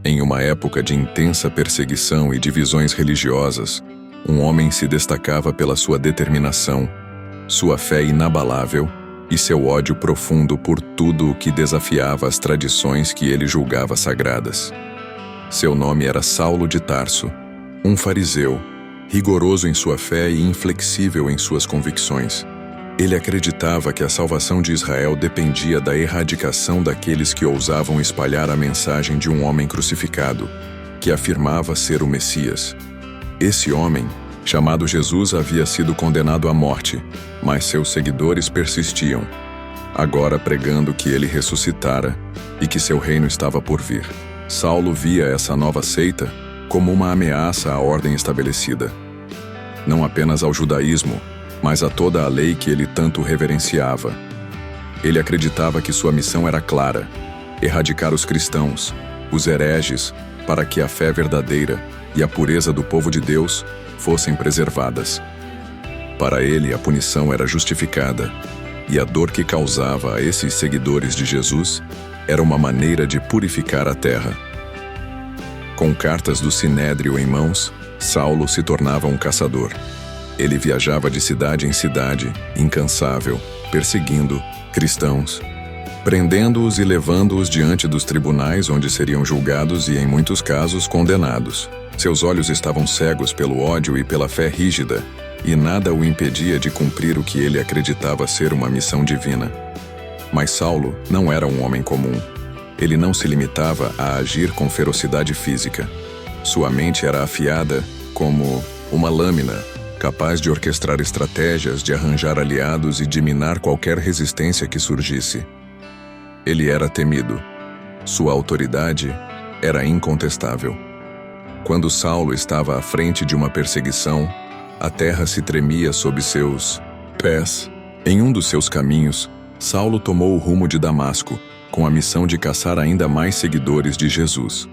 Em uma época de intensa perseguição e divisões religiosas, um homem se destacava pela sua determinação, sua fé inabalável e seu ódio profundo por tudo o que desafiava as tradições que ele julgava sagradas. Seu nome era Saulo de Tarso, um fariseu, rigoroso em sua fé e inflexível em suas convicções. Ele acreditava que a salvação de Israel dependia da erradicação daqueles que ousavam espalhar a mensagem de um homem crucificado, que afirmava ser o Messias. Esse homem, chamado Jesus, havia sido condenado à morte, mas seus seguidores persistiam, agora pregando que ele ressuscitara e que seu reino estava por vir. Saulo via essa nova seita como uma ameaça à ordem estabelecida, não apenas ao judaísmo, mas a toda a lei que ele tanto reverenciava. Ele acreditava que sua missão era clara: erradicar os cristãos, os hereges, para que a fé verdadeira e a pureza do povo de Deus fossem preservadas. Para ele, a punição era justificada, e a dor que causava a esses seguidores de Jesus era uma maneira de purificar a terra. Com cartas do Sinédrio em mãos, Saulo se tornava um caçador. Ele viajava de cidade em cidade, incansável, perseguindo cristãos, prendendo-os e levando-os diante dos tribunais onde seriam julgados e, em muitos casos, condenados. Seus olhos estavam cegos pelo ódio e pela fé rígida, e nada o impedia de cumprir o que ele acreditava ser uma missão divina. Mas Saulo não era um homem comum. Ele não se limitava a agir com ferocidade física. Sua mente era afiada como uma lâmina, capaz de orquestrar estratégias, de arranjar aliados e de minar qualquer resistência que surgisse. Ele era temido. Sua autoridade era incontestável. Quando Saulo estava à frente de uma perseguição, a terra se tremia sob seus pés. Em um dos seus caminhos, Saulo tomou o rumo de Damasco, com a missão de caçar ainda mais seguidores de Jesus.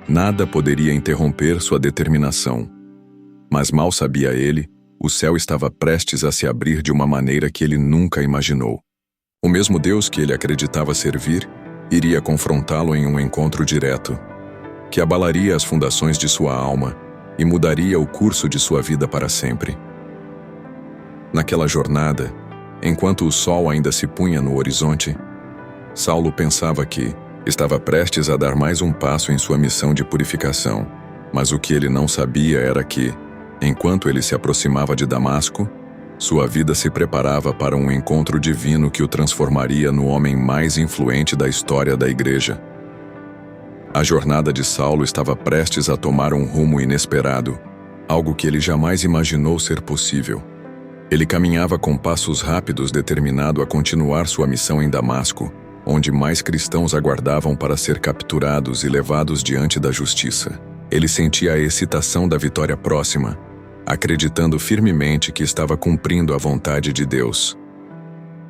Nada poderia interromper sua determinação. Mas mal sabia ele, o céu estava prestes a se abrir de uma maneira que ele nunca imaginou. O mesmo Deus que ele acreditava servir iria confrontá-lo em um encontro direto, que abalaria as fundações de sua alma e mudaria o curso de sua vida para sempre. Naquela jornada, enquanto o sol ainda se punha no horizonte, Saulo pensava que estava prestes a dar mais um passo em sua missão de purificação, mas o que ele não sabia era que, enquanto ele se aproximava de Damasco, sua vida se preparava para um encontro divino que o transformaria no homem mais influente da história da Igreja. A jornada de Saulo estava prestes a tomar um rumo inesperado, algo que ele jamais imaginou ser possível. Ele caminhava com passos rápidos, determinado a continuar sua missão em Damasco, onde mais cristãos aguardavam para ser capturados e levados diante da justiça. Ele sentia a excitação da vitória próxima, acreditando firmemente que estava cumprindo a vontade de Deus.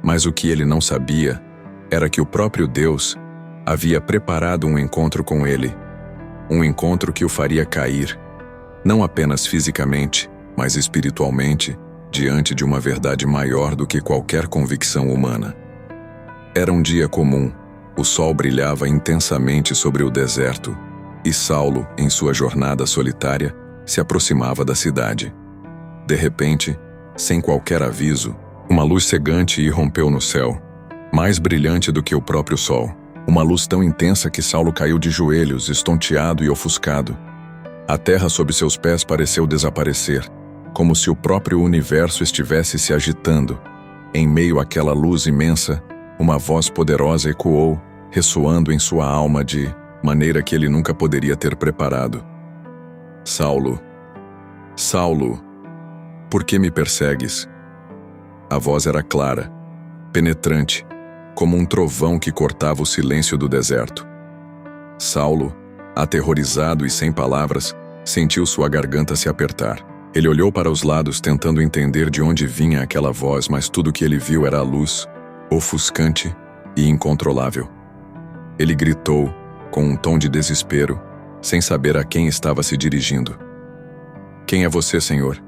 Mas o que ele não sabia era que o próprio Deus havia preparado um encontro com ele, um encontro que o faria cair, não apenas fisicamente, mas espiritualmente, diante de uma verdade maior do que qualquer convicção humana. Era um dia comum, o sol brilhava intensamente sobre o deserto, e Saulo, em sua jornada solitária, se aproximava da cidade. De repente, sem qualquer aviso, uma luz cegante irrompeu no céu, mais brilhante do que o próprio sol. Uma luz tão intensa que Saulo caiu de joelhos, estonteado e ofuscado. A terra sob seus pés pareceu desaparecer, como se o próprio universo estivesse se agitando. Em meio àquela luz imensa, uma voz poderosa ecoou, ressoando em sua alma de maneira que ele nunca poderia ter preparado. Saulo, Saulo, por que me persegues? A voz era clara, penetrante, como um trovão que cortava o silêncio do deserto. Saulo, aterrorizado e sem palavras, sentiu sua garganta se apertar. Ele olhou para os lados tentando entender de onde vinha aquela voz, mas tudo que ele viu era a luz, ofuscante e incontrolável. Ele gritou, com um tom de desespero, sem saber a quem estava se dirigindo. "Quem é você, Senhor?"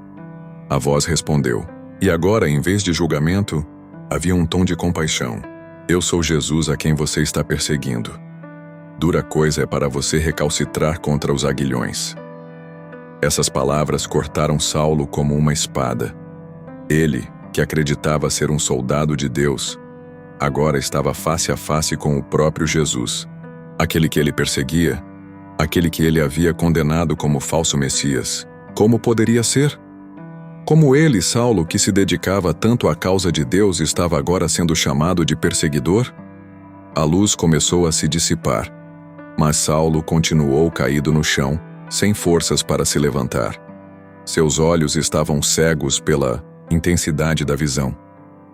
A voz respondeu. E agora, em vez de julgamento, havia um tom de compaixão. "Eu sou Jesus a quem você está perseguindo." Dura coisa é para você recalcitrar contra os aguilhões. Essas palavras cortaram Saulo como uma espada. Ele, que acreditava ser um soldado de Deus, agora estava face a face com o próprio Jesus, aquele que ele perseguia, aquele que ele havia condenado como falso Messias. Como poderia ser? Como ele, Saulo, que se dedicava tanto à causa de Deus, estava agora sendo chamado de perseguidor? A luz começou a se dissipar, mas Saulo continuou caído no chão, sem forças para se levantar. Seus olhos estavam cegos pela intensidade da visão,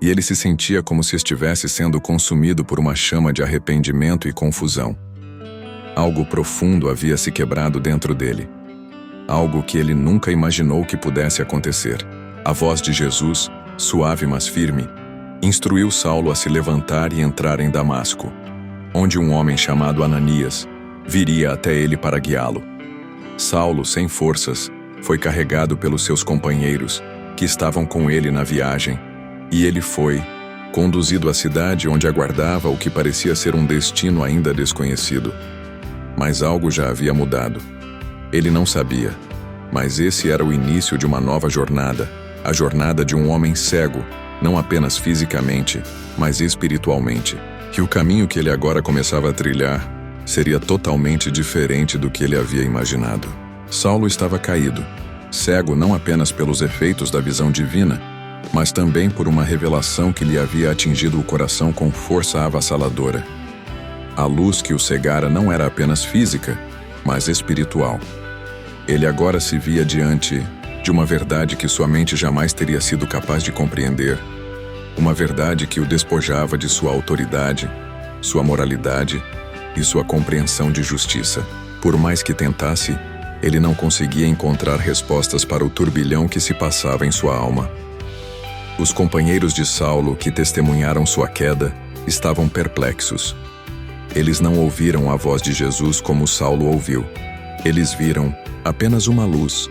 e ele se sentia como se estivesse sendo consumido por uma chama de arrependimento e confusão. Algo profundo havia se quebrado dentro dele. Algo que ele nunca imaginou que pudesse acontecer. A voz de Jesus, suave mas firme, instruiu Saulo a se levantar e entrar em Damasco, onde um homem chamado Ananias viria até ele para guiá-lo. Saulo, sem forças, foi carregado pelos seus companheiros, que estavam com ele na viagem, e ele foi conduzido à cidade onde aguardava o que parecia ser um destino ainda desconhecido. Mas algo já havia mudado. Ele não sabia, mas esse era o início de uma nova jornada, a jornada de um homem cego, não apenas fisicamente, mas espiritualmente. E o caminho que ele agora começava a trilhar seria totalmente diferente do que ele havia imaginado. Saulo estava caído, cego não apenas pelos efeitos da visão divina, mas também por uma revelação que lhe havia atingido o coração com força avassaladora. A luz que o cegara não era apenas física, mas espiritual. Ele agora se via diante de uma verdade que sua mente jamais teria sido capaz de compreender. Uma verdade que o despojava de sua autoridade, sua moralidade e sua compreensão de justiça. Por mais que tentasse, ele não conseguia encontrar respostas para o turbilhão que se passava em sua alma. Os companheiros de Saulo, que testemunharam sua queda, estavam perplexos. Eles não ouviram a voz de Jesus como Saulo ouviu. Eles viram apenas uma luz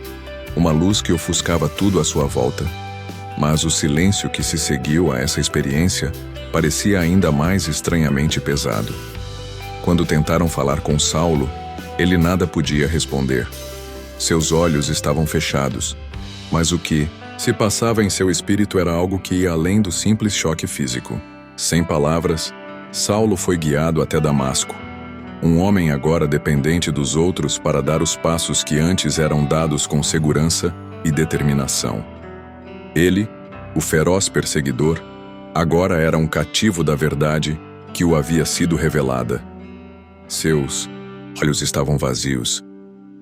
que ofuscava tudo à sua volta. Mas o silêncio que se seguiu a essa experiência parecia ainda mais estranhamente pesado. Quando tentaram falar com Saulo, ele nada podia responder. Seus olhos estavam fechados, mas o que se passava em seu espírito era algo que ia além do simples choque físico. Sem palavras, Saulo foi guiado até Damasco. Um homem agora dependente dos outros para dar os passos que antes eram dados com segurança e determinação. Ele, o feroz perseguidor, agora era um cativo da verdade que o havia sido revelada. Seus olhos estavam vazios,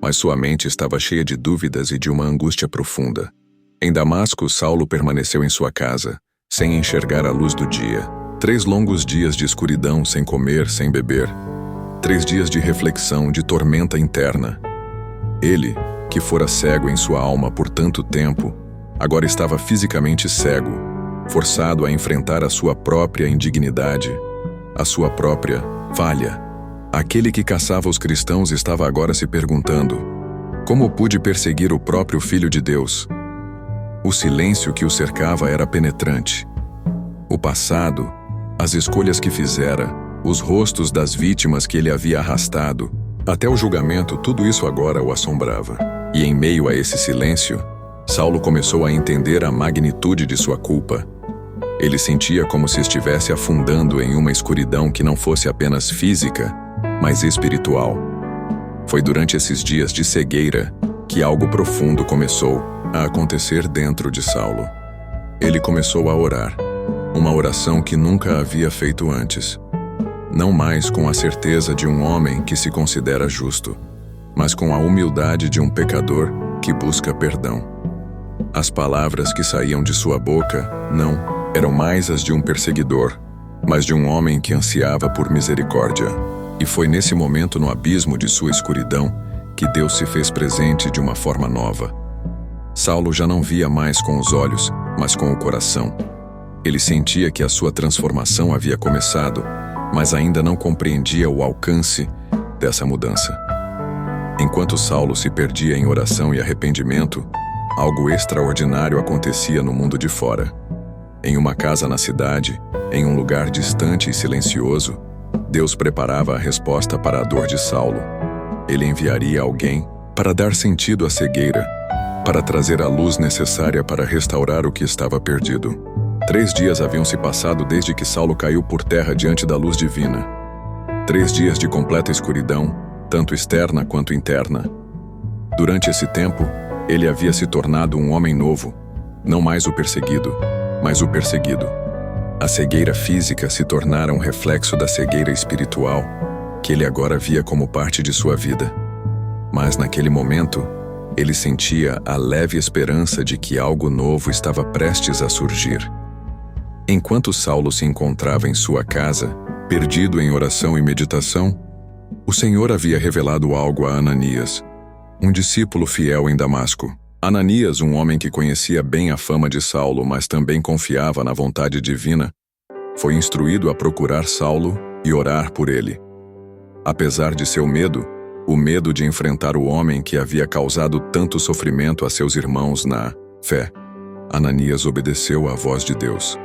mas sua mente estava cheia de dúvidas e de uma angústia profunda. Em Damasco, Saulo permaneceu em sua casa, sem enxergar a luz do dia. 3 longos dias de escuridão, sem comer, sem beber. 3 dias de reflexão, de tormenta interna. Ele, que fora cego em sua alma por tanto tempo, agora estava fisicamente cego, forçado a enfrentar a sua própria indignidade, a sua própria falha. Aquele que caçava os cristãos estava agora se perguntando: como pude perseguir o próprio Filho de Deus? O silêncio que o cercava era penetrante. O passado, as escolhas que fizera, os rostos das vítimas que ele havia arrastado, até o julgamento, tudo isso agora o assombrava. E em meio a esse silêncio, Saulo começou a entender a magnitude de sua culpa. Ele sentia como se estivesse afundando em uma escuridão que não fosse apenas física, mas espiritual. Foi durante esses dias de cegueira que algo profundo começou a acontecer dentro de Saulo. Ele começou a orar, uma oração que nunca havia feito antes. Não mais com a certeza de um homem que se considera justo, mas com a humildade de um pecador que busca perdão. As palavras que saíam de sua boca não eram mais as de um perseguidor, mas de um homem que ansiava por misericórdia. E foi nesse momento, no abismo de sua escuridão, que Deus se fez presente de uma forma nova. Saulo já não via mais com os olhos, mas com o coração. Ele sentia que a sua transformação havia começado, mas ainda não compreendia o alcance dessa mudança. Enquanto Saulo se perdia em oração e arrependimento, algo extraordinário acontecia no mundo de fora. Em uma casa na cidade, em um lugar distante e silencioso, Deus preparava a resposta para a dor de Saulo. Ele enviaria alguém para dar sentido à cegueira, para trazer a luz necessária para restaurar o que estava perdido. 3 dias haviam se passado desde que Saulo caiu por terra diante da luz divina. 3 dias de completa escuridão, tanto externa quanto interna. Durante esse tempo, ele havia se tornado um homem novo, não mais o perseguido, mas o perseguido. A cegueira física se tornara um reflexo da cegueira espiritual, que ele agora via como parte de sua vida. Mas naquele momento, ele sentia a leve esperança de que algo novo estava prestes a surgir. Enquanto Saulo se encontrava em sua casa, perdido em oração e meditação, o Senhor havia revelado algo a Ananias, um discípulo fiel em Damasco. Ananias, um homem que conhecia bem a fama de Saulo, mas também confiava na vontade divina, foi instruído a procurar Saulo e orar por ele. Apesar de seu medo, o medo de enfrentar o homem que havia causado tanto sofrimento a seus irmãos na fé, Ananias obedeceu à voz de Deus.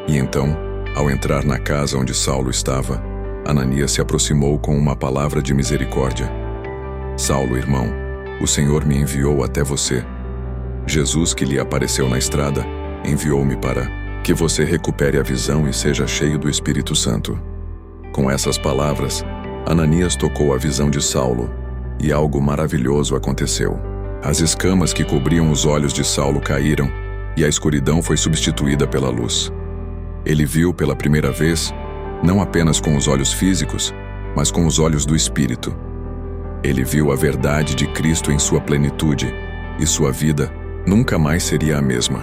E então, ao entrar na casa onde Saulo estava, Ananias se aproximou com uma palavra de misericórdia. Saulo, irmão, o Senhor me enviou até você. Jesus, que lhe apareceu na estrada, enviou-me para que você recupere a visão e seja cheio do Espírito Santo. Com essas palavras, Ananias tocou a visão de Saulo, e algo maravilhoso aconteceu. As escamas que cobriam os olhos de Saulo caíram, e a escuridão foi substituída pela luz. Ele viu pela primeira vez, não apenas com os olhos físicos, mas com os olhos do Espírito. Ele viu a verdade de Cristo em sua plenitude, e sua vida nunca mais seria a mesma.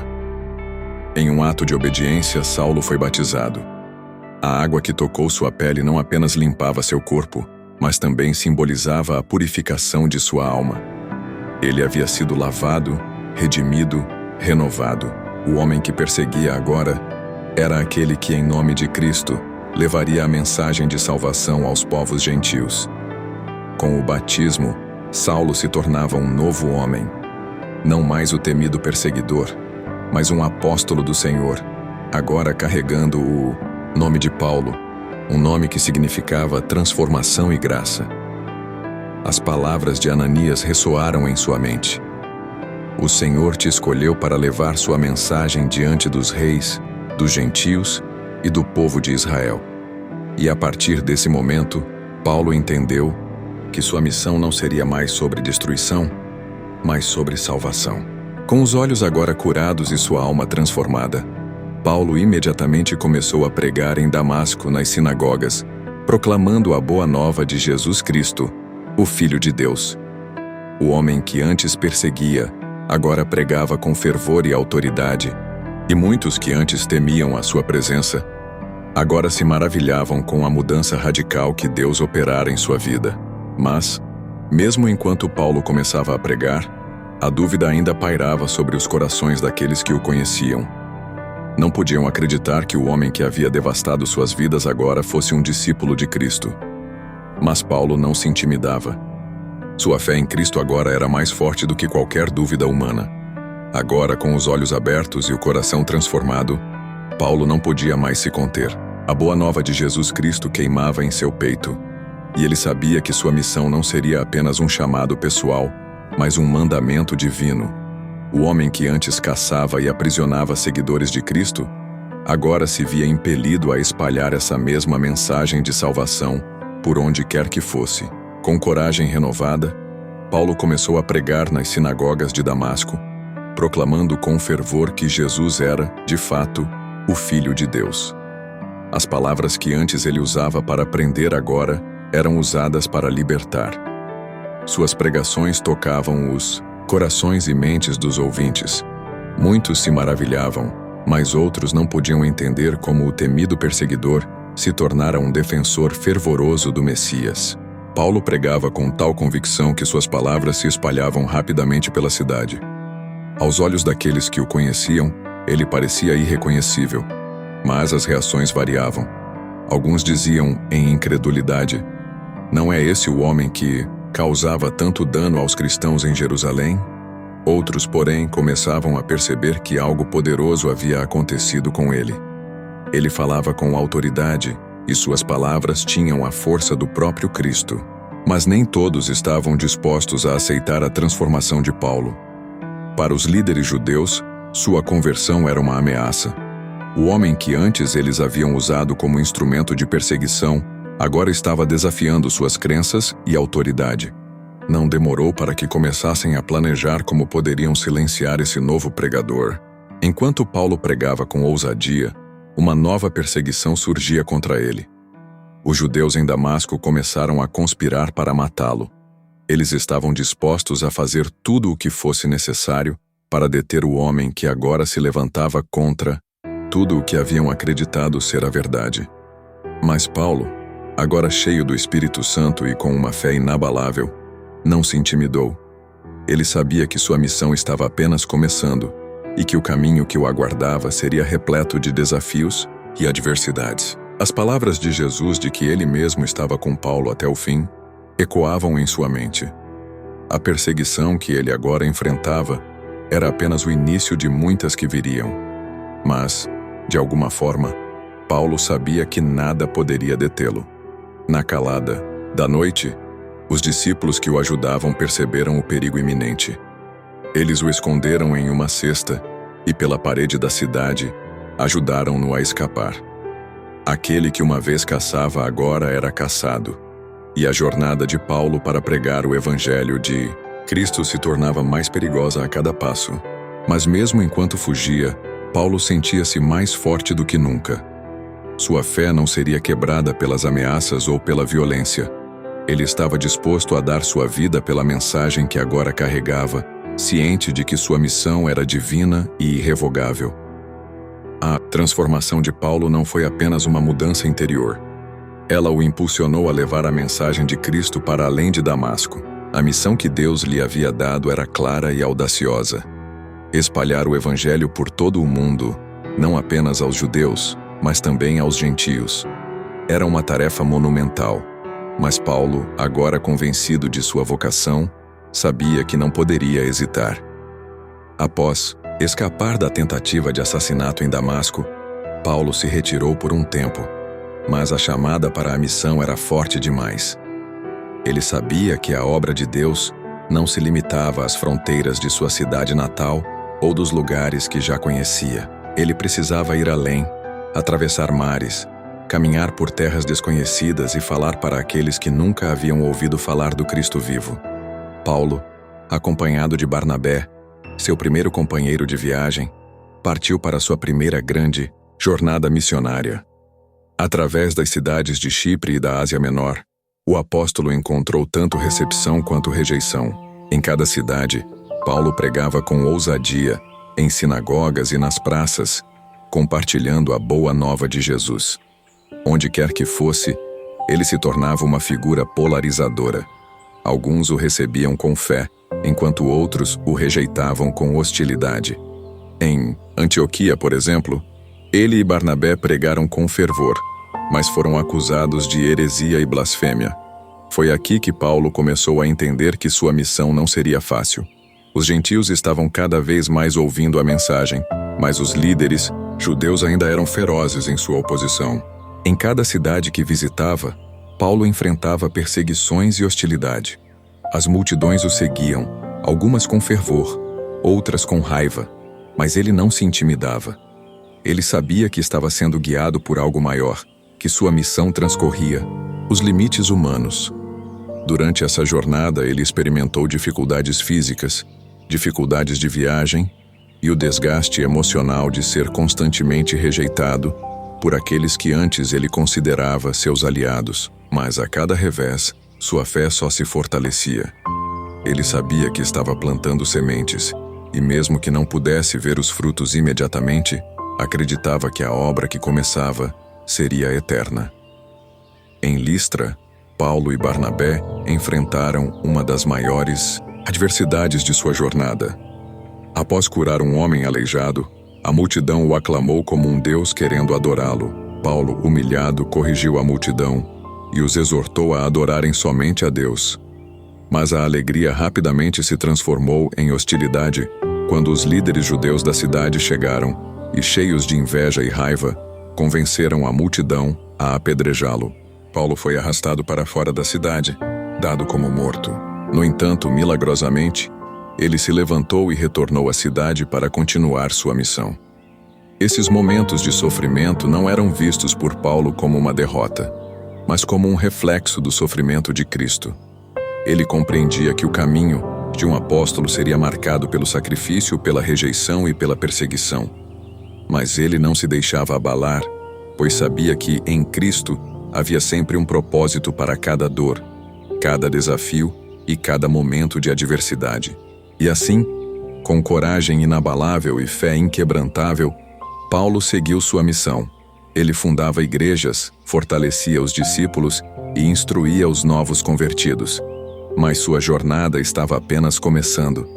Em um ato de obediência, Saulo foi batizado. A água que tocou sua pele não apenas limpava seu corpo, mas também simbolizava a purificação de sua alma. Ele havia sido lavado, redimido, renovado. O homem que perseguia agora era aquele que, em nome de Cristo, levaria a mensagem de salvação aos povos gentios. Com o batismo, Saulo se tornava um novo homem. Não mais o temido perseguidor, mas um apóstolo do Senhor, agora carregando o nome de Paulo, um nome que significava transformação e graça. As palavras de Ananias ressoaram em sua mente. O Senhor te escolheu para levar sua mensagem diante dos reis, dos gentios e do povo de Israel. E a partir desse momento, Paulo entendeu que sua missão não seria mais sobre destruição, mas sobre salvação. Com os olhos agora curados e sua alma transformada, Paulo imediatamente começou a pregar em Damasco nas sinagogas, proclamando a boa nova de Jesus Cristo, o Filho de Deus. O homem que antes perseguia, agora pregava com fervor e autoridade, e muitos que antes temiam a sua presença, agora se maravilhavam com a mudança radical que Deus operara em sua vida. Mas, mesmo enquanto Paulo começava a pregar, a dúvida ainda pairava sobre os corações daqueles que o conheciam. Não podiam acreditar que o homem que havia devastado suas vidas agora fosse um discípulo de Cristo. Mas Paulo não se intimidava. Sua fé em Cristo agora era mais forte do que qualquer dúvida humana. Agora, com os olhos abertos e o coração transformado, Paulo não podia mais se conter. A boa nova de Jesus Cristo queimava em seu peito, e ele sabia que sua missão não seria apenas um chamado pessoal, mas um mandamento divino. O homem que antes caçava e aprisionava seguidores de Cristo, agora se via impelido a espalhar essa mesma mensagem de salvação por onde quer que fosse. Com coragem renovada, Paulo começou a pregar nas sinagogas de Damasco, proclamando com fervor que Jesus era, de fato, o Filho de Deus. As palavras que antes ele usava para prender agora eram usadas para libertar. Suas pregações tocavam os corações e mentes dos ouvintes. Muitos se maravilhavam, mas outros não podiam entender como o temido perseguidor se tornara um defensor fervoroso do Messias. Paulo pregava com tal convicção que suas palavras se espalhavam rapidamente pela cidade. Aos olhos daqueles que o conheciam, ele parecia irreconhecível, mas as reações variavam. Alguns diziam, em incredulidade, "Não é esse o homem que causava tanto dano aos cristãos em Jerusalém?" Outros, porém, começavam a perceber que algo poderoso havia acontecido com ele. Ele falava com autoridade e suas palavras tinham a força do próprio Cristo. Mas nem todos estavam dispostos a aceitar a transformação de Paulo. Para os líderes judeus, sua conversão era uma ameaça. O homem que antes eles haviam usado como instrumento de perseguição, agora estava desafiando suas crenças e autoridade. Não demorou para que começassem a planejar como poderiam silenciar esse novo pregador. Enquanto Paulo pregava com ousadia, uma nova perseguição surgia contra ele. Os judeus em Damasco começaram a conspirar para matá-lo. Eles estavam dispostos a fazer tudo o que fosse necessário para deter o homem que agora se levantava contra tudo o que haviam acreditado ser a verdade. Mas Paulo, agora cheio do Espírito Santo e com uma fé inabalável, não se intimidou. Ele sabia que sua missão estava apenas começando e que o caminho que o aguardava seria repleto de desafios e adversidades. As palavras de Jesus de que ele mesmo estava com Paulo até o fim ecoavam em sua mente. A perseguição que ele agora enfrentava era apenas o início de muitas que viriam. Mas, de alguma forma, Paulo sabia que nada poderia detê-lo. Na calada da noite, os discípulos que o ajudavam perceberam o perigo iminente. Eles o esconderam em uma cesta e, pela parede da cidade, ajudaram-no a escapar. Aquele que uma vez caçava agora era caçado, e a jornada de Paulo para pregar o evangelho de Cristo se tornava mais perigosa a cada passo. Mas mesmo enquanto fugia, Paulo sentia-se mais forte do que nunca. Sua fé não seria quebrada pelas ameaças ou pela violência. Ele estava disposto a dar sua vida pela mensagem que agora carregava, ciente de que sua missão era divina e irrevogável. A transformação de Paulo não foi apenas uma mudança interior. Ela o impulsionou a levar a mensagem de Cristo para além de Damasco. A missão que Deus lhe havia dado era clara e audaciosa: espalhar o evangelho por todo o mundo, não apenas aos judeus, mas também aos gentios. Era uma tarefa monumental, mas Paulo, agora convencido de sua vocação, sabia que não poderia hesitar. Após escapar da tentativa de assassinato em Damasco, Paulo se retirou por um tempo, mas a chamada para a missão era forte demais. Ele sabia que a obra de Deus não se limitava às fronteiras de sua cidade natal ou dos lugares que já conhecia. Ele precisava ir além, atravessar mares, caminhar por terras desconhecidas e falar para aqueles que nunca haviam ouvido falar do Cristo vivo. Paulo, acompanhado de Barnabé, seu primeiro companheiro de viagem, partiu para sua primeira grande jornada missionária. Através das cidades de Chipre e da Ásia Menor, o apóstolo encontrou tanto recepção quanto rejeição. Em cada cidade, Paulo pregava com ousadia, em sinagogas e nas praças, compartilhando a boa nova de Jesus. Onde quer que fosse, ele se tornava uma figura polarizadora. Alguns o recebiam com fé, enquanto outros o rejeitavam com hostilidade. Em Antioquia, por exemplo, ele e Barnabé pregaram com fervor, mas foram acusados de heresia e blasfêmia. Foi aqui que Paulo começou a entender que sua missão não seria fácil. Os gentios estavam cada vez mais ouvindo a mensagem, mas os líderes judeus ainda eram ferozes em sua oposição. Em cada cidade que visitava, Paulo enfrentava perseguições e hostilidade. As multidões o seguiam, algumas com fervor, outras com raiva, mas ele não se intimidava. Ele sabia que estava sendo guiado por algo maior, que sua missão transcorria os limites humanos. Durante essa jornada, ele experimentou dificuldades físicas, dificuldades de viagem e o desgaste emocional de ser constantemente rejeitado por aqueles que antes ele considerava seus aliados. Mas a cada revés, sua fé só se fortalecia. Ele sabia que estava plantando sementes, e mesmo que não pudesse ver os frutos imediatamente, acreditava que a obra que começava seria eterna. Em Listra, Paulo e Barnabé enfrentaram uma das maiores adversidades de sua jornada. Após curar um homem aleijado, a multidão o aclamou como um Deus querendo adorá-lo. Paulo, humilhado, corrigiu a multidão e os exortou a adorarem somente a Deus. Mas a alegria rapidamente se transformou em hostilidade quando os líderes judeus da cidade chegaram e, cheios de inveja e raiva, convenceram a multidão a apedrejá-lo. Paulo foi arrastado para fora da cidade, dado como morto. No entanto, milagrosamente, ele se levantou e retornou à cidade para continuar sua missão. Esses momentos de sofrimento não eram vistos por Paulo como uma derrota, mas como um reflexo do sofrimento de Cristo. Ele compreendia que o caminho de um apóstolo seria marcado pelo sacrifício, pela rejeição e pela perseguição. Mas ele não se deixava abalar, pois sabia que, em Cristo, havia sempre um propósito para cada dor, cada desafio e cada momento de adversidade. E assim, com coragem inabalável e fé inquebrantável, Paulo seguiu sua missão. Ele fundava igrejas, fortalecia os discípulos e instruía os novos convertidos. Mas sua jornada estava apenas começando.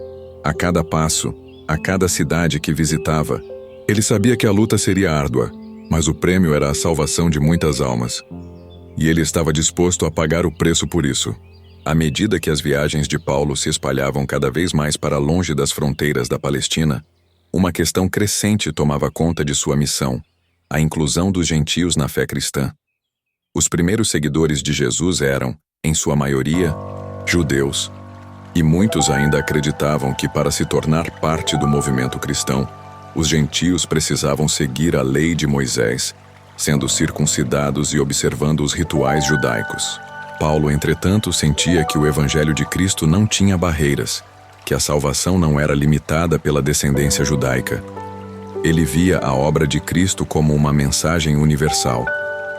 A cada passo, a cada cidade que visitava, ele sabia que a luta seria árdua, mas o prêmio era a salvação de muitas almas. E ele estava disposto a pagar o preço por isso. À medida que as viagens de Paulo se espalhavam cada vez mais para longe das fronteiras da Palestina, uma questão crescente tomava conta de sua missão: a inclusão dos gentios na fé cristã. Os primeiros seguidores de Jesus eram, em sua maioria, judeus, e muitos ainda acreditavam que para se tornar parte do movimento cristão, os gentios precisavam seguir a lei de Moisés, sendo circuncidados e observando os rituais judaicos. Paulo, entretanto, sentia que o Evangelho de Cristo não tinha barreiras, que a salvação não era limitada pela descendência judaica. Ele via a obra de Cristo como uma mensagem universal,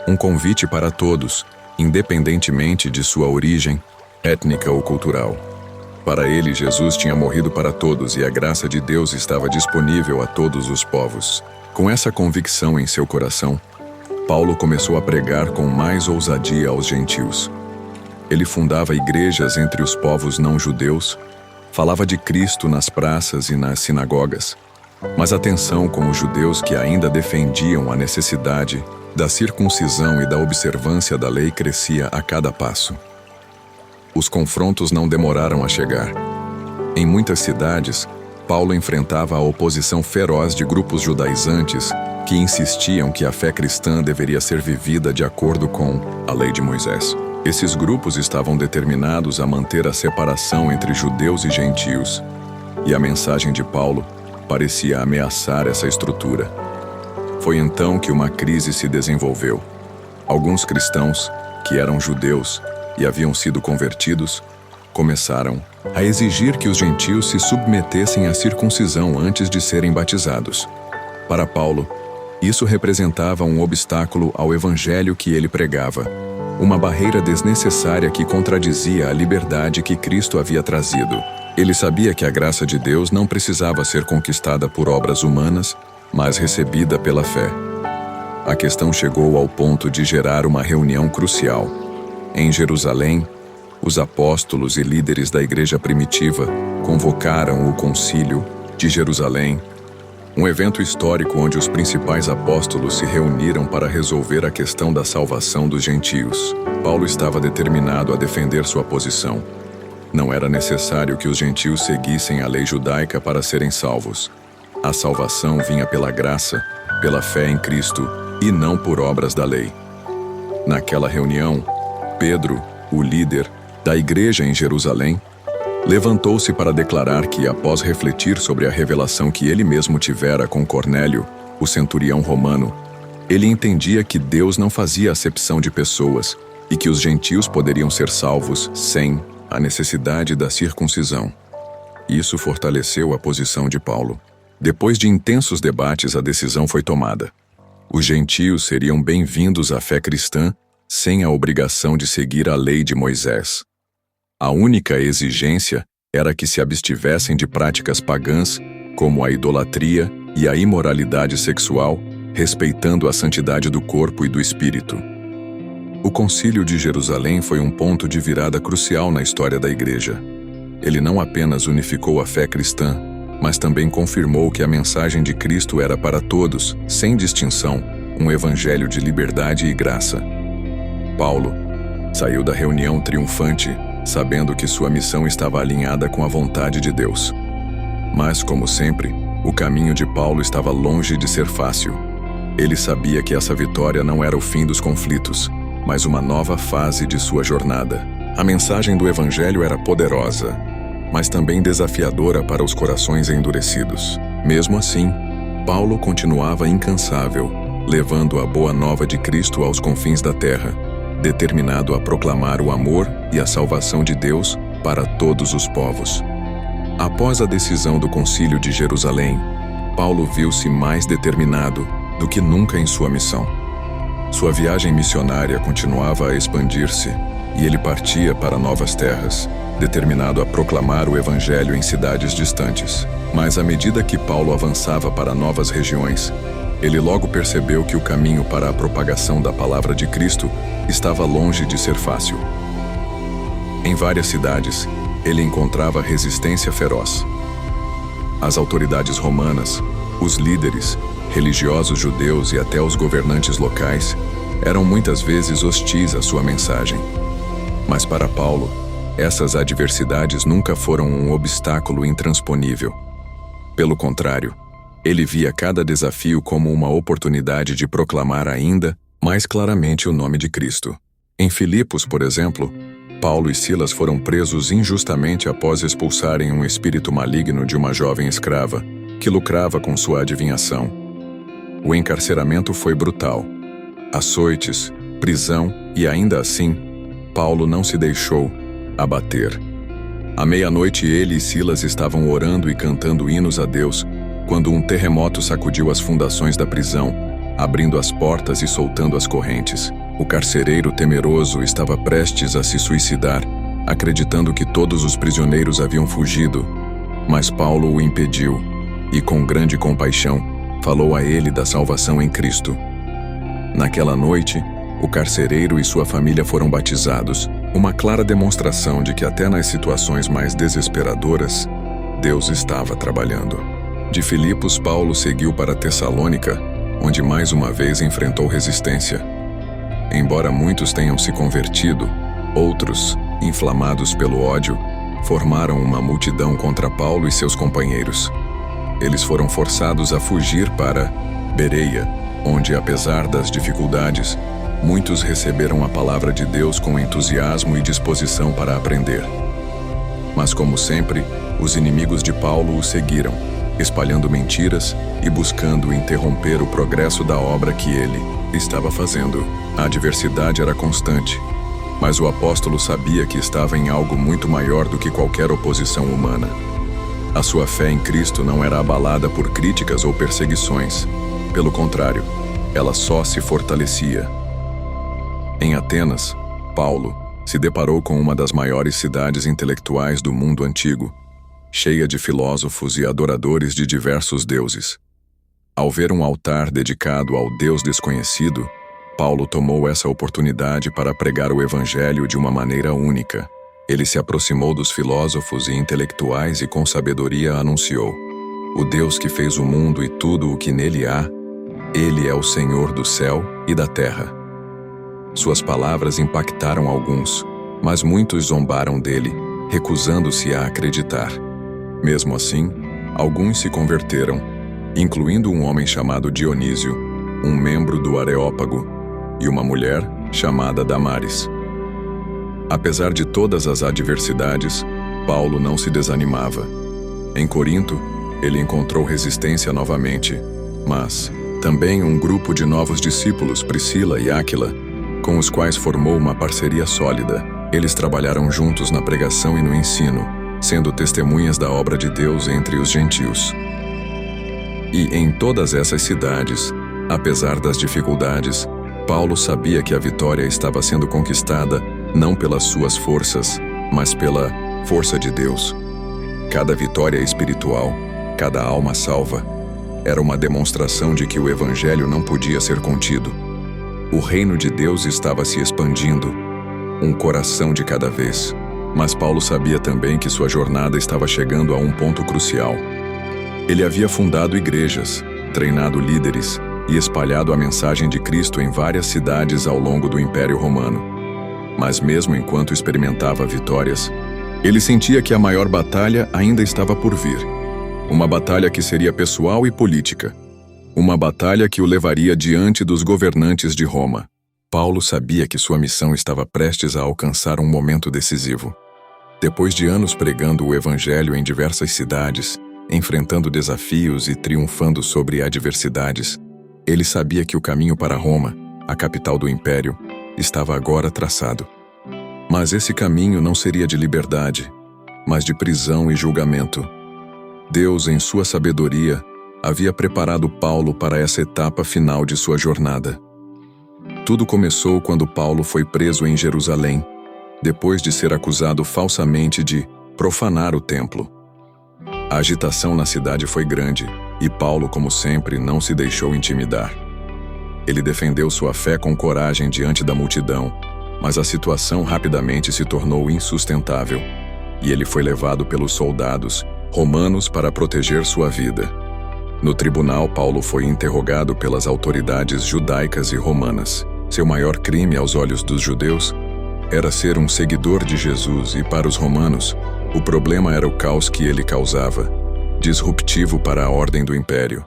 um convite para todos, independentemente de sua origem, étnica ou cultural. Para ele, Jesus tinha morrido para todos e a graça de Deus estava disponível a todos os povos. Com essa convicção em seu coração, Paulo começou a pregar com mais ousadia aos gentios. Ele fundava igrejas entre os povos não-judeus, falava de Cristo nas praças e nas sinagogas, mas a tensão com os judeus que ainda defendiam a necessidade da circuncisão e da observância da lei crescia a cada passo. Os confrontos não demoraram a chegar. Em muitas cidades, Paulo enfrentava a oposição feroz de grupos judaizantes que insistiam que a fé cristã deveria ser vivida de acordo com a lei de Moisés. Esses grupos estavam determinados a manter a separação entre judeus e gentios, e a mensagem de Paulo parecia ameaçar essa estrutura. Foi então que uma crise se desenvolveu. Alguns cristãos, que eram judeus e haviam sido convertidos, começaram a exigir que os gentios se submetessem à circuncisão antes de serem batizados. Para Paulo, isso representava um obstáculo ao evangelho que ele pregava, uma barreira desnecessária que contradizia a liberdade que Cristo havia trazido. Ele sabia que a graça de Deus não precisava ser conquistada por obras humanas, mas recebida pela fé. A questão chegou ao ponto de gerar uma reunião crucial. Em Jerusalém, os apóstolos e líderes da igreja primitiva convocaram o Concílio de Jerusalém, um evento histórico onde os principais apóstolos se reuniram para resolver a questão da salvação dos gentios. Paulo estava determinado a defender sua posição. Não era necessário que os gentios seguissem a lei judaica para serem salvos. A salvação vinha pela graça, pela fé em Cristo, e não por obras da lei. Naquela reunião, Pedro, o líder da igreja em Jerusalém, levantou-se para declarar que, após refletir sobre a revelação que ele mesmo tivera com Cornélio, o centurião romano, ele entendia que Deus não fazia acepção de pessoas e que os gentios poderiam ser salvos sem a necessidade da circuncisão. Isso fortaleceu a posição de Paulo. Depois de intensos debates, a decisão foi tomada. Os gentios seriam bem-vindos à fé cristã sem a obrigação de seguir a lei de Moisés. A única exigência era que se abstivessem de práticas pagãs, como a idolatria e a imoralidade sexual, respeitando a santidade do corpo e do espírito. O Concílio de Jerusalém foi um ponto de virada crucial na história da Igreja. Ele não apenas unificou a fé cristã, mas também confirmou que a mensagem de Cristo era para todos, sem distinção, um evangelho de liberdade e graça. Paulo saiu da reunião triunfante, sabendo que sua missão estava alinhada com a vontade de Deus. Mas, como sempre, o caminho de Paulo estava longe de ser fácil. Ele sabia que essa vitória não era o fim dos conflitos, mas uma nova fase de sua jornada. A mensagem do Evangelho era poderosa, mas também desafiadora para os corações endurecidos. Mesmo assim, Paulo continuava incansável, levando a boa nova de Cristo aos confins da terra, determinado a proclamar o amor e a salvação de Deus para todos os povos. Após a decisão do Concílio de Jerusalém, Paulo viu-se mais determinado do que nunca em sua missão. Sua viagem missionária continuava a expandir-se e ele partia para novas terras, determinado a proclamar o Evangelho em cidades distantes. Mas à medida que Paulo avançava para novas regiões, ele logo percebeu que o caminho para a propagação da palavra de Cristo estava longe de ser fácil. Em várias cidades, ele encontrava resistência feroz. As autoridades romanas, os líderes, religiosos judeus e até os governantes locais eram muitas vezes hostis à sua mensagem. Mas para Paulo, essas adversidades nunca foram um obstáculo intransponível. Pelo contrário, ele via cada desafio como uma oportunidade de proclamar ainda mais claramente o nome de Cristo. Em Filipos, por exemplo, Paulo e Silas foram presos injustamente após expulsarem um espírito maligno de uma jovem escrava, que lucrava com sua adivinhação. O encarceramento foi brutal. Açoites, prisão e ainda assim, Paulo não se deixou abater. À meia-noite ele e Silas estavam orando e cantando hinos a Deus, quando um terremoto sacudiu as fundações da prisão, abrindo as portas e soltando as correntes. O carcereiro temeroso estava prestes a se suicidar, acreditando que todos os prisioneiros haviam fugido, mas Paulo o impediu e, com grande compaixão, falou a ele da salvação em Cristo. Naquela noite, o carcereiro e sua família foram batizados, uma clara demonstração de que até nas situações mais desesperadoras, Deus estava trabalhando. De Filipos, Paulo seguiu para Tessalônica, onde mais uma vez enfrentou resistência. Embora muitos tenham se convertido, outros, inflamados pelo ódio, formaram uma multidão contra Paulo e seus companheiros. Eles foram forçados a fugir para Bereia, onde, apesar das dificuldades, muitos receberam a palavra de Deus com entusiasmo e disposição para aprender. Mas, como sempre, os inimigos de Paulo o seguiram, espalhando mentiras e buscando interromper o progresso da obra que ele estava fazendo. A adversidade era constante, mas o apóstolo sabia que estava em algo muito maior do que qualquer oposição humana. A sua fé em Cristo não era abalada por críticas ou perseguições. Pelo contrário, ela só se fortalecia. Em Atenas, Paulo se deparou com uma das maiores cidades intelectuais do mundo antigo, cheia de filósofos e adoradores de diversos deuses. Ao ver um altar dedicado ao Deus desconhecido, Paulo tomou essa oportunidade para pregar o Evangelho de uma maneira única. Ele se aproximou dos filósofos e intelectuais e com sabedoria anunciou: o Deus que fez o mundo e tudo o que nele há, Ele é o Senhor do céu e da terra. Suas palavras impactaram alguns, mas muitos zombaram dele, recusando-se a acreditar. Mesmo assim, alguns se converteram, incluindo um homem chamado Dionísio, um membro do Areópago, e uma mulher chamada Damaris. Apesar de todas as adversidades, Paulo não se desanimava. Em Corinto, ele encontrou resistência novamente, mas também um grupo de novos discípulos, Priscila e Áquila, com os quais formou uma parceria sólida. Eles trabalharam juntos na pregação e no ensino, sendo testemunhas da obra de Deus entre os gentios. E em todas essas cidades, apesar das dificuldades, Paulo sabia que a vitória estava sendo conquistada não pelas suas forças, mas pela força de Deus. Cada vitória espiritual, cada alma salva, era uma demonstração de que o Evangelho não podia ser contido. O reino de Deus estava se expandindo, um coração de cada vez. Mas Paulo sabia também que sua jornada estava chegando a um ponto crucial. Ele havia fundado igrejas, treinado líderes e espalhado a mensagem de Cristo em várias cidades ao longo do Império Romano. Mas mesmo enquanto experimentava vitórias, ele sentia que a maior batalha ainda estava por vir. Uma batalha que seria pessoal e política. uma batalha que o levaria diante dos governantes de Roma. Paulo sabia que sua missão estava prestes a alcançar um momento decisivo. Depois de anos pregando o evangelho em diversas cidades, enfrentando desafios e triunfando sobre adversidades, ele sabia que o caminho para Roma, a capital do império, estava agora traçado. Mas esse caminho não seria de liberdade, mas de prisão e julgamento. Deus, em sua sabedoria, havia preparado Paulo para essa etapa final de sua jornada. Tudo começou quando Paulo foi preso em Jerusalém, depois de ser acusado falsamente de profanar o templo. A agitação na cidade foi grande, e Paulo, como sempre, não se deixou intimidar. Ele defendeu sua fé com coragem diante da multidão, mas a situação rapidamente se tornou insustentável, e ele foi levado pelos soldados romanos para proteger sua vida. No tribunal, Paulo foi interrogado pelas autoridades judaicas e romanas. Seu maior crime aos olhos dos judeus era ser um seguidor de Jesus, e para os romanos, o problema era o caos que ele causava, disruptivo para a ordem do império.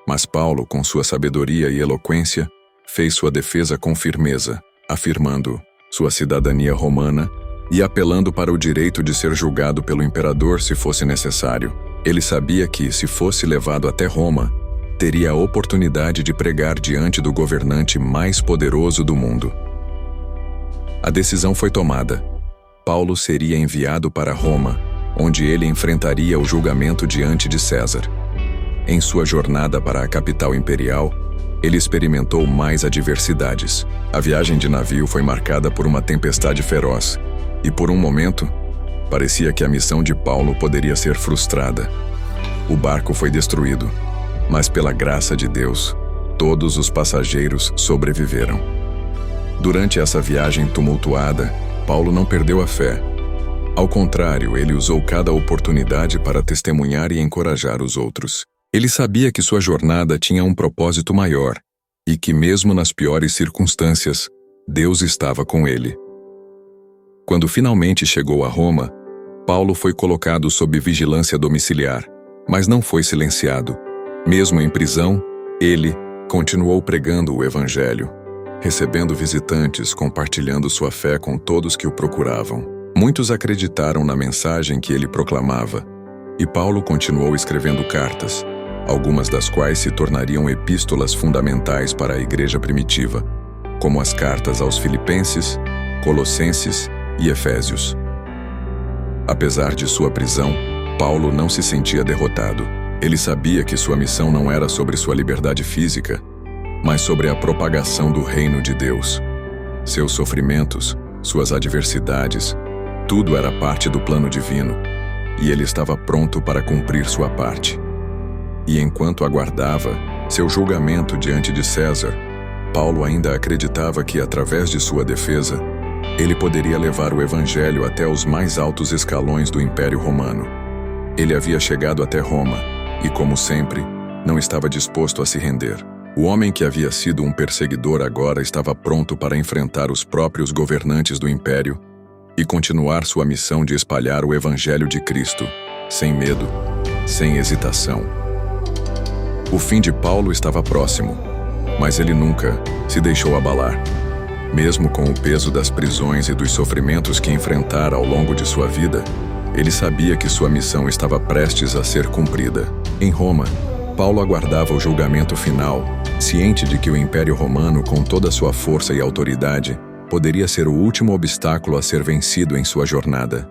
Mas Paulo, com sua sabedoria e eloquência, fez sua defesa com firmeza, afirmando sua cidadania romana e apelando para o direito de ser julgado pelo imperador se fosse necessário. Ele sabia que, se fosse levado até Roma, teria a oportunidade de pregar diante do governante mais poderoso do mundo. A decisão foi tomada. Paulo seria enviado para Roma, onde ele enfrentaria o julgamento diante de César. Em sua jornada para a capital imperial, ele experimentou mais adversidades. A viagem de navio foi marcada por uma tempestade feroz, e por um momento, parecia que a missão de Paulo poderia ser frustrada. O barco foi destruído, mas pela graça de Deus, todos os passageiros sobreviveram. Durante essa viagem tumultuada, Paulo não perdeu a fé. Ao contrário, ele usou cada oportunidade para testemunhar e encorajar os outros. Ele sabia que sua jornada tinha um propósito maior, e que mesmo nas piores circunstâncias, Deus estava com ele. Quando finalmente chegou a Roma, Paulo foi colocado sob vigilância domiciliar, mas não foi silenciado. Mesmo em prisão, ele continuou pregando o evangelho, recebendo visitantes, compartilhando sua fé com todos que o procuravam. Muitos acreditaram na mensagem que ele proclamava, e Paulo continuou escrevendo cartas, algumas das quais se tornariam epístolas fundamentais para a igreja primitiva, como as cartas aos Filipenses, Colossenses e Efésios. Apesar de sua prisão, Paulo não se sentia derrotado. Ele sabia que sua missão não era sobre sua liberdade física, mas sobre a propagação do reino de Deus. Seus sofrimentos, suas adversidades, tudo era parte do plano divino, e ele estava pronto para cumprir sua parte. E enquanto aguardava seu julgamento diante de César, Paulo ainda acreditava que, através de sua defesa, ele poderia levar o evangelho até os mais altos escalões do Império Romano. Ele havia chegado até Roma e, como sempre, não estava disposto a se render. O homem que havia sido um perseguidor agora estava pronto para enfrentar os próprios governantes do império e continuar sua missão de espalhar o evangelho de Cristo, sem medo, sem hesitação. O fim de Paulo estava próximo, mas ele nunca se deixou abalar. Mesmo com o peso das prisões e dos sofrimentos que enfrentara ao longo de sua vida, ele sabia que sua missão estava prestes a ser cumprida. Em Roma, Paulo aguardava o julgamento final, ciente de que o Império Romano, com toda a sua força e autoridade, poderia ser o último obstáculo a ser vencido em sua jornada.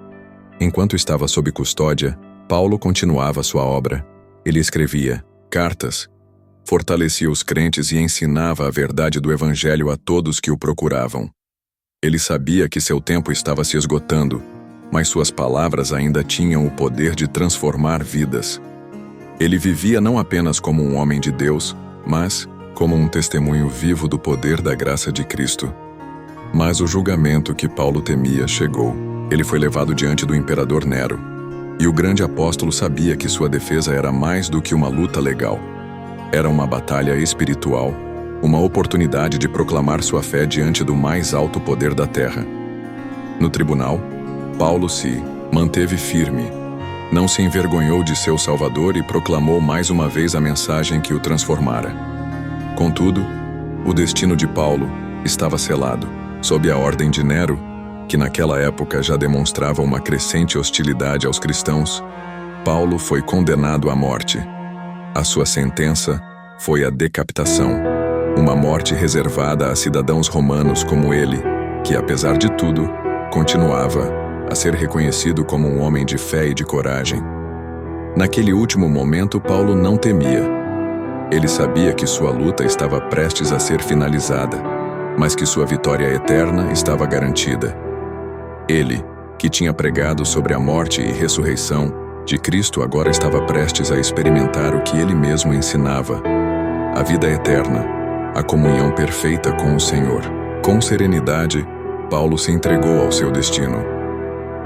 Enquanto estava sob custódia, Paulo continuava sua obra. Ele escrevia cartas, fortalecia os crentes e ensinava a verdade do Evangelho a todos que o procuravam. Ele sabia que seu tempo estava se esgotando, mas suas palavras ainda tinham o poder de transformar vidas. Ele vivia não apenas como um homem de Deus, mas como um testemunho vivo do poder da graça de Cristo. Mas o julgamento que Paulo temia chegou. Ele foi levado diante do imperador Nero, e o grande apóstolo sabia que sua defesa era mais do que uma luta legal. Era uma batalha espiritual, uma oportunidade de proclamar sua fé diante do mais alto poder da terra. No tribunal, Paulo se manteve firme, Não se envergonhou de seu Salvador e proclamou mais uma vez a mensagem que o transformara. Contudo, o destino de Paulo estava selado. Sob a ordem de Nero, que naquela época já demonstrava uma crescente hostilidade aos cristãos, Paulo foi condenado à morte. A sua sentença foi a decapitação, uma morte reservada a cidadãos romanos como ele, que, apesar de tudo, continuava a ser reconhecido como um homem de fé e de coragem. Naquele último momento, Paulo não temia. Ele sabia que sua luta estava prestes a ser finalizada, mas que sua vitória eterna estava garantida. Ele, que tinha pregado sobre a morte e ressurreição de Cristo, agora estava prestes a experimentar o que ele mesmo ensinava: a vida eterna, a comunhão perfeita com o Senhor. Com serenidade, Paulo se entregou ao seu destino.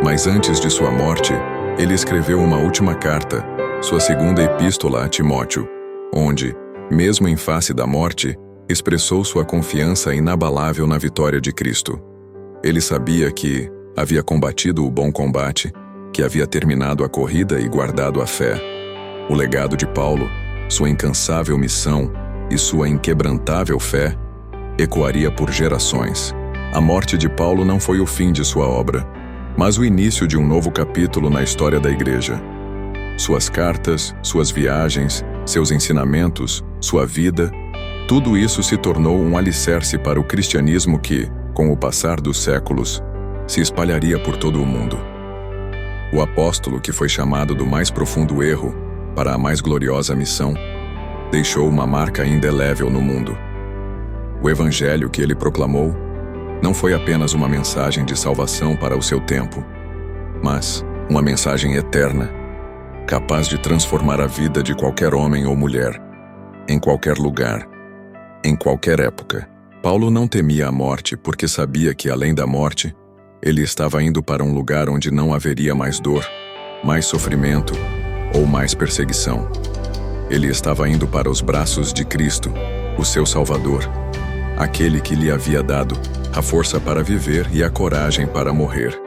Mas antes de sua morte, ele escreveu uma última carta, sua segunda epístola a Timóteo, onde, mesmo em face da morte, expressou sua confiança inabalável na vitória de Cristo. Ele sabia que havia combatido o bom combate, que havia terminado a corrida e guardado a fé. O legado de Paulo, sua incansável missão e sua inquebrantável fé ecoaria por gerações. A morte de Paulo não foi o fim de sua obra, mas o início de um novo capítulo na história da Igreja. Suas cartas, suas viagens, seus ensinamentos, sua vida, tudo isso se tornou um alicerce para o cristianismo que, com o passar dos séculos, se espalharia por todo o mundo. O apóstolo, que foi chamado do mais profundo erro para a mais gloriosa missão, deixou uma marca indelével no mundo. O evangelho que ele proclamou não foi apenas uma mensagem de salvação para o seu tempo, mas uma mensagem eterna, capaz de transformar a vida de qualquer homem ou mulher, em qualquer lugar, em qualquer época. Paulo não temia a morte porque sabia que, além da morte, ele estava indo para um lugar onde não haveria mais dor, mais sofrimento ou mais perseguição. Ele estava indo para os braços de Cristo, o seu Salvador, aquele que lhe havia dado a força para viver e a coragem para morrer.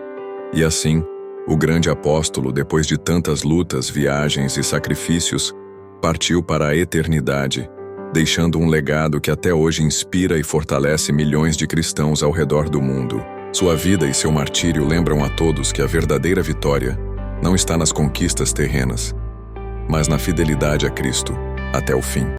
E assim, o grande apóstolo, depois de tantas lutas, viagens e sacrifícios, partiu para a eternidade, deixando um legado que até hoje inspira e fortalece milhões de cristãos ao redor do mundo. Sua vida e seu martírio lembram a todos que a verdadeira vitória não está nas conquistas terrenas, mas na fidelidade a Cristo, até o fim.